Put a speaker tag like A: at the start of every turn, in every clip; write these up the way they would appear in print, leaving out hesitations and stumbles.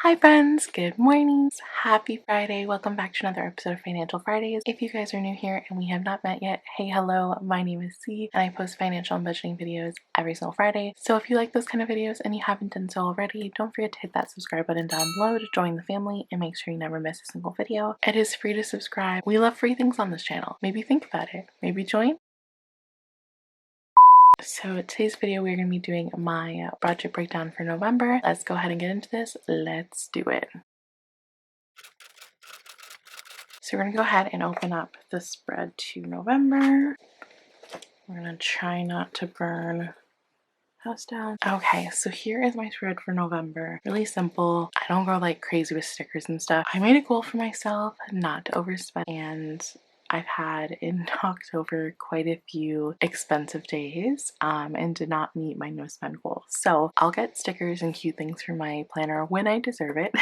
A: Hi friends, good morning. Happy Friday. Welcome back to another episode of Financial Fridays. If you guys are new here and we have not met yet, hey, hello, my name is C and I post financial and budgeting videos every single Friday. So if you like those kind of videos and you haven't done so already, don't forget to hit that subscribe button down below to join the family and make sure you never miss a single video. It is free to subscribe. We love free things on this channel. Maybe think about it. Maybe join. So today's video we're going to be doing my budget breakdown for November. Let's go ahead and get into this. Let's do it. So we're going to go ahead and open up the spread to November. We're going to try not to burn house down. Okay, so here is my spread for November. Really simple. I don't go like crazy with stickers and stuff. I made a goal for myself not to overspend, and I've had in October quite a few expensive days and did not meet my no spend goal. So I'll get stickers and cute things for my planner when I deserve it.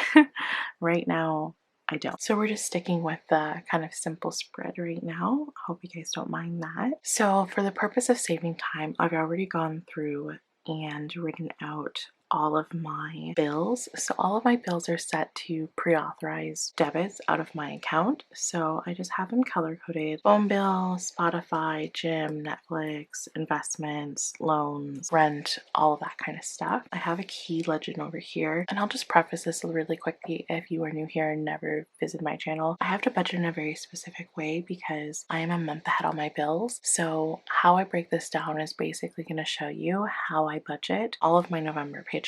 A: Right now, I don't. So we're just sticking with the kind of simple spread right now. I hope you guys don't mind that. So for the purpose of saving time, I've already gone through and written out all of my bills. So all of my bills are set to pre-authorized debits out of my account. So I just have them color-coded. Phone bill, Spotify, gym, Netflix, investments, loans, rent, all of that kind of stuff. I have a key legend over here. And I'll just preface this really quickly if you are new here and never visit my channel. I have to budget in a very specific way because I am a month ahead on my bills. So how I break this down is basically going to show you how I budget all of my November paychecks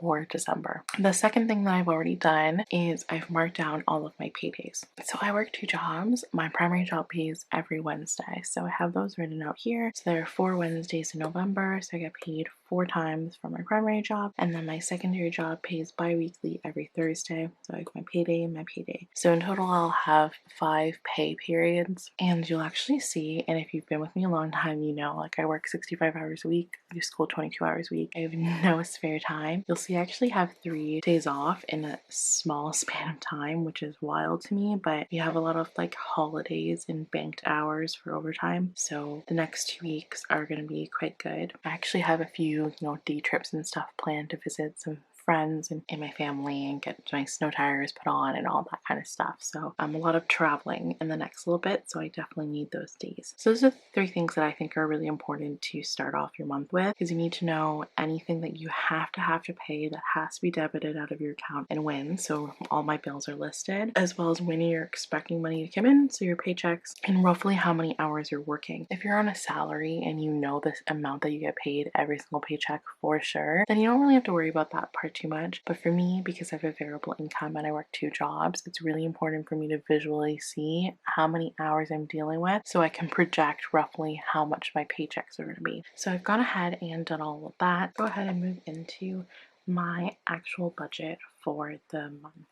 A: for December. The second thing that I've already done is I've marked down all of my paydays. So I work 2 jobs. My primary job pays every Wednesday. So I have those written out here. So there are 4 Wednesdays in November. So I get paid 4 times for my primary job. And then my secondary job pays bi-weekly every Thursday. So I have my payday and my payday. So in total, I'll have 5 pay periods. And you'll actually see, and if you've been with me a long time, you know, like I work 65 hours a week, I do school 22 hours a week. I have no spare time. You'll see I actually have 3 days off in a small span of time, which is wild to me, but we have a lot of like holidays and banked hours for overtime. So the next 2 weeks are going to be quite good. I actually have a few, day trips and stuff planned to visit some friends and my family and get my snow tires put on and all that kind of stuff. So a lot of traveling in the next little bit, so I definitely need those days. So those are 3 things that I think are really important to start off your month with, because you need to know anything that you have to pay that has to be debited out of your account and when. So all my bills are listed, as well as when you're expecting money to come in, so your paychecks, and roughly how many hours you're working. If you're on a salary and you know this amount that you get paid every single paycheck for sure, then you don't really have to worry about that part too much. But for me, because I have a variable income and I work 2 jobs, it's really important for me to visually see how many hours I'm dealing with so I can project roughly how much my paychecks are going to be. So I've gone ahead and done all of that. Go ahead and move into my actual budget for the month.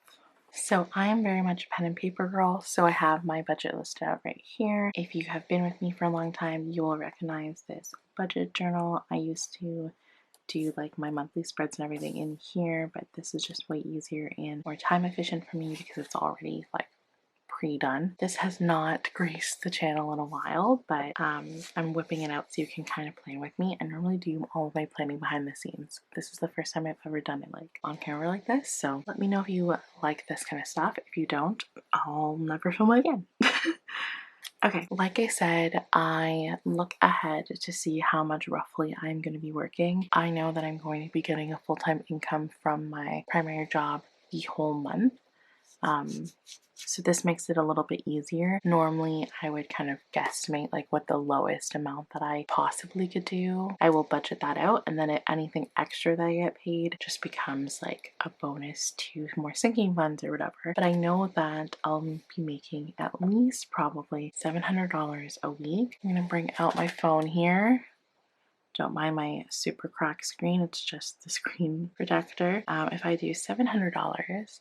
A: So I am very much pen and paper girl, so I have my budget listed out right here. If you have been with me for a long time, you will recognize this budget journal. I used to do like my monthly spreads and everything in here, but this is just way easier and more time efficient for me because it's already like pre-done. This has not graced the channel in a while, but I'm whipping it out so you can kind of plan with me. I normally do all of my planning behind the scenes. This is the first time I've ever done it like on camera like this, so let me know if you like this kind of stuff. If you don't, I'll never film it again. Okay, like I said, I look ahead to see how much roughly I'm going to be working. I know that I'm going to be getting a full-time income from my primary job the whole month. So this makes it a little bit easier. Normally, I would kind of guesstimate like what the lowest amount that I possibly could do. I will budget that out, and then anything extra that I get paid just becomes like a bonus to more sinking funds or whatever. But I know that I'll be making at least probably $700 a week. I'm gonna bring out my phone here. Don't mind my super cracked screen, it's just the screen protector. If I do $700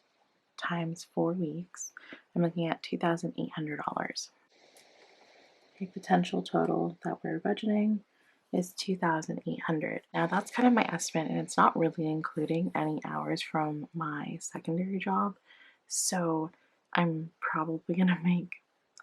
A: times 4 weeks, I'm looking at $2,800. The potential total that we're budgeting is $2,800. Now that's kind of my estimate, and it's not really including any hours from my secondary job. So I'm probably gonna make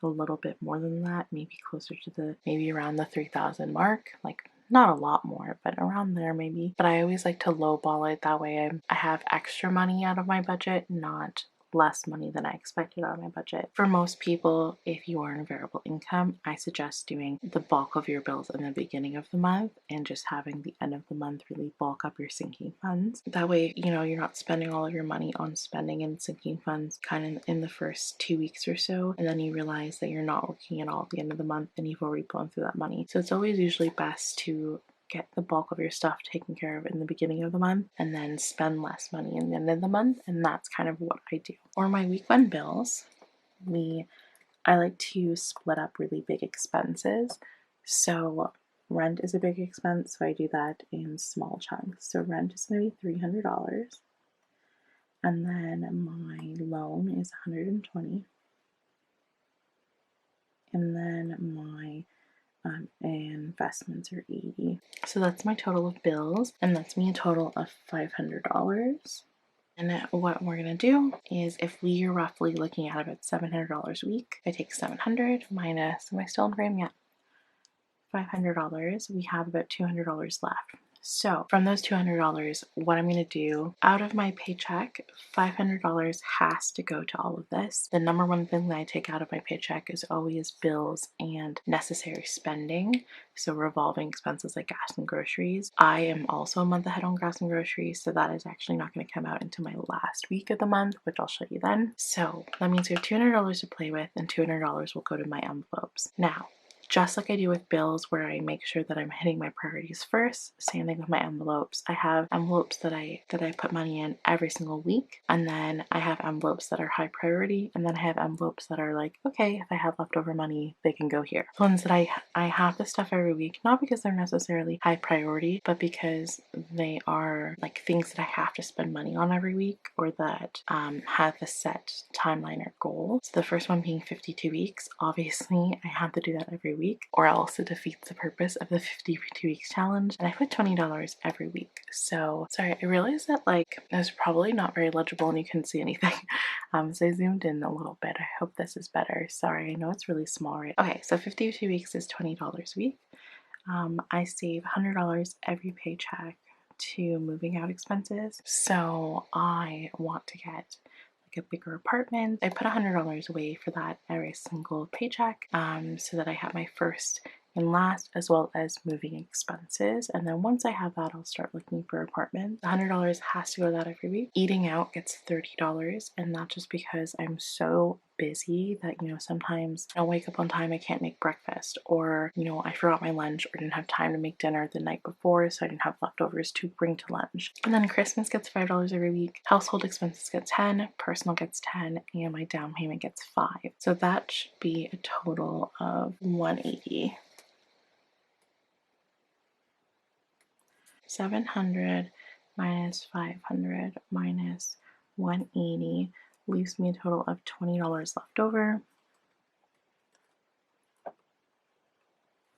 A: a little bit more than that, maybe closer to maybe around the 3,000 mark, like not a lot more, but around there maybe. But I always like to lowball it, that way I have extra money out of my budget, not less money than I expected out of my budget. For most people, if you are in a variable income, I suggest doing the bulk of your bills in the beginning of the month and just having the end of the month really bulk up your sinking funds. That way, you know, you're not spending all of your money on spending and sinking funds kind of in the first 2 weeks or so, and then you realize that you're not working at all at the end of the month and you've already blown through that money. So it's always usually best to get the bulk of your stuff taken care of in the beginning of the month and then spend less money in the end of the month, and that's kind of what I do. For my week one bills, I like to split up really big expenses. So rent is a big expense, so I do that in small chunks. So rent is going to be $300, and then my loan is $120, and then my investments are $80. So that's my total of bills, and that's me a total of $500. And what we're gonna do is, if we are roughly looking at about $700 a week, I take 700 minus, am I still in frame? Yeah, $500, we have about $200 left. So from those $200, what I'm going to do, out of my paycheck, $500 has to go to all of this. The number one thing that I take out of my paycheck is always bills and necessary spending. So revolving expenses like gas and groceries. I am also a month ahead on gas and groceries, so that is actually not going to come out until my last week of the month, which I'll show you then. So that means we have $200 to play with, and $200 will go to my envelopes. Now, just like I do with bills, where I make sure that I'm hitting my priorities first, same thing with my envelopes. I have envelopes that I put money in every single week, and then I have envelopes that are high priority, and then I have envelopes that are like, okay, if I have leftover money, they can go here. The ones that I have this stuff every week, not because they're necessarily high priority, but because they are like things that I have to spend money on every week, or that have a set timeline or goal. So the first one being 52 weeks, obviously I have to do that every week, or else it defeats the purpose of the 52 weeks challenge. And I put $20 every week. So sorry, I realized that like it was probably not very legible and you couldn't see anything. So I zoomed in a little bit. I hope this is better. Sorry, I know it's really small, right? Okay, so 52 weeks is $20 a week. I save $100 every paycheck to moving out expenses. So I want to get a bigger apartment. I put $100 away for that every single paycheck, so that I have my first and last, as well as moving expenses. And then once I have that, I'll start looking for apartments. $100 has to go to that every week. Eating out gets $30, and that's just because I'm so busy that, you know, sometimes I'll wake up on time, I can't make breakfast, or, you know, I forgot my lunch or didn't have time to make dinner the night before, so I didn't have leftovers to bring to lunch. And then Christmas gets $5 every week, household expenses get 10, personal gets 10, and my down payment gets 5. So that should be a total of $180. 700 minus 500 minus 180 leaves me a total of $20 left over.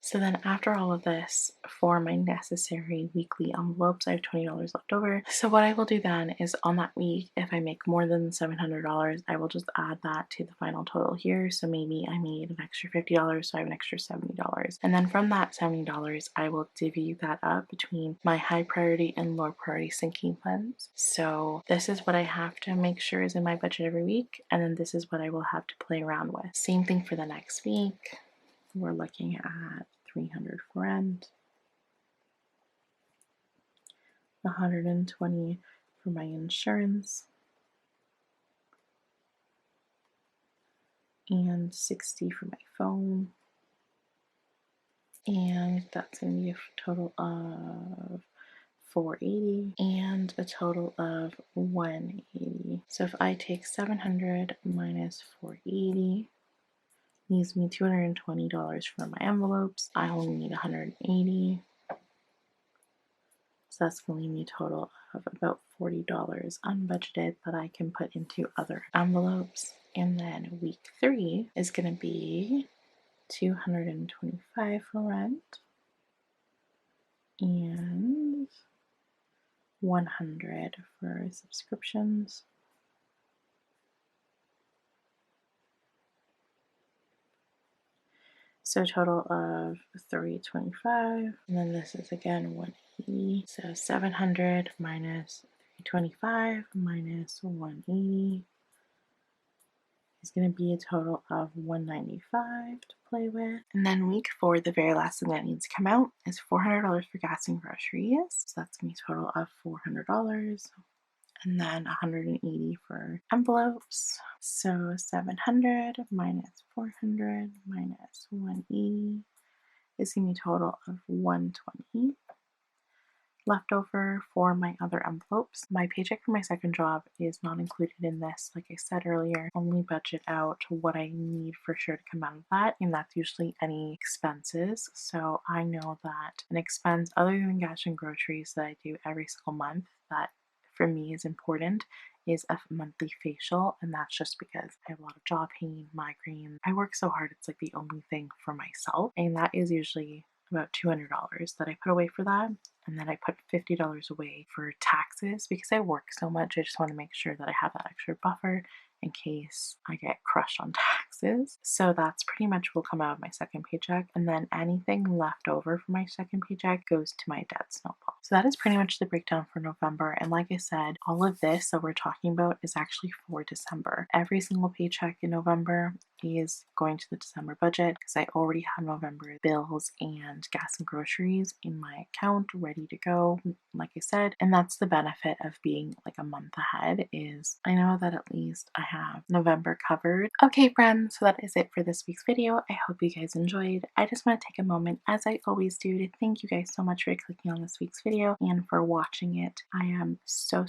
A: So then after all of this, for my necessary weekly envelopes, I have $20 left over. So what I will do then is, on that week, if I make more than $700, I will just add that to the final total here. So maybe I made an extra $50, so I have an extra $70. And then from that $70, I will divvy that up between my high priority and low priority sinking funds. So this is what I have to make sure is in my budget every week, and then this is what I will have to play around with. Same thing for the next week. We're looking at $300 for rent, $120 for my insurance, and $60 for my phone. And that's going to be a total of $480 and a total of $180. So if I take 700 minus $480, leaves me $220 for my envelopes. I only need $180. So that's going to leave me a total of about $40 unbudgeted that I can put into other envelopes. And then week 3 is going to be $225 for rent and $100 for subscriptions. So a total of $325, and then this is again 180. So 700 minus 325 minus 180 is going to be a total of 195 to play with. And then week 4, the very last thing that needs to come out is $400 for gas and groceries. So that's going to be a total of $400. And then 180 for envelopes. So 700 minus 400 minus 180 is going to be a total of 120. Left over for my other envelopes. My paycheck for my second job is not included in this. Like I said earlier, only budget out what I need for sure to come out of that, and that's usually any expenses. So I know that an expense other than gas and groceries that I do every single month that for me is important is a monthly facial, and that's just because I have a lot of jaw pain, migraine. I work so hard, it's like the only thing for myself, and that is usually about $200 that I put away for that. And then I put $50 away for taxes because I work so much. I just want to make sure that I have that extra buffer in case I get crushed on taxes. So that's pretty much will come out of my second paycheck. And then anything left over from my second paycheck goes to my debt snowball. So that is pretty much the breakdown for November. And like I said, all of this that we're talking about is actually for December. Every single paycheck in November is going to the December budget because I already have November bills and gas and groceries in my account ready to go, like I said. And that's the benefit of being like a month ahead, is I know that at least I have November covered. Okay friends, so that is it for this week's video. I hope you guys enjoyed. I just want to take a moment, as I always do, to thank you guys so much for clicking on this week's video and for watching it. I am so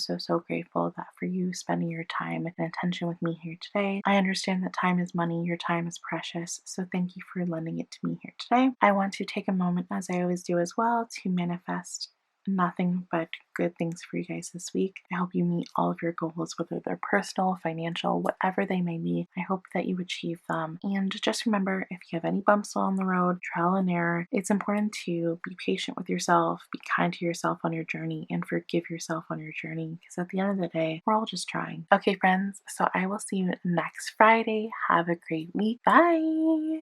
A: grateful that for you spending your time and attention with me here today. I understand that time is money, your time is precious, so thank you for lending it to me here today. I want to take a moment, as I always do as well, to manifest nothing but good things for you guys this week. I hope you meet all of your goals, whether they're personal, financial, whatever they may be. I hope that you achieve them. And just remember, if you have any bumps along the road, trial and error, it's important to be patient with yourself, be kind to yourself on your journey, and forgive yourself on your journey, because at the end of the day, we're all just trying. Okay friends, so I will see you next Friday. Have a great week. Bye!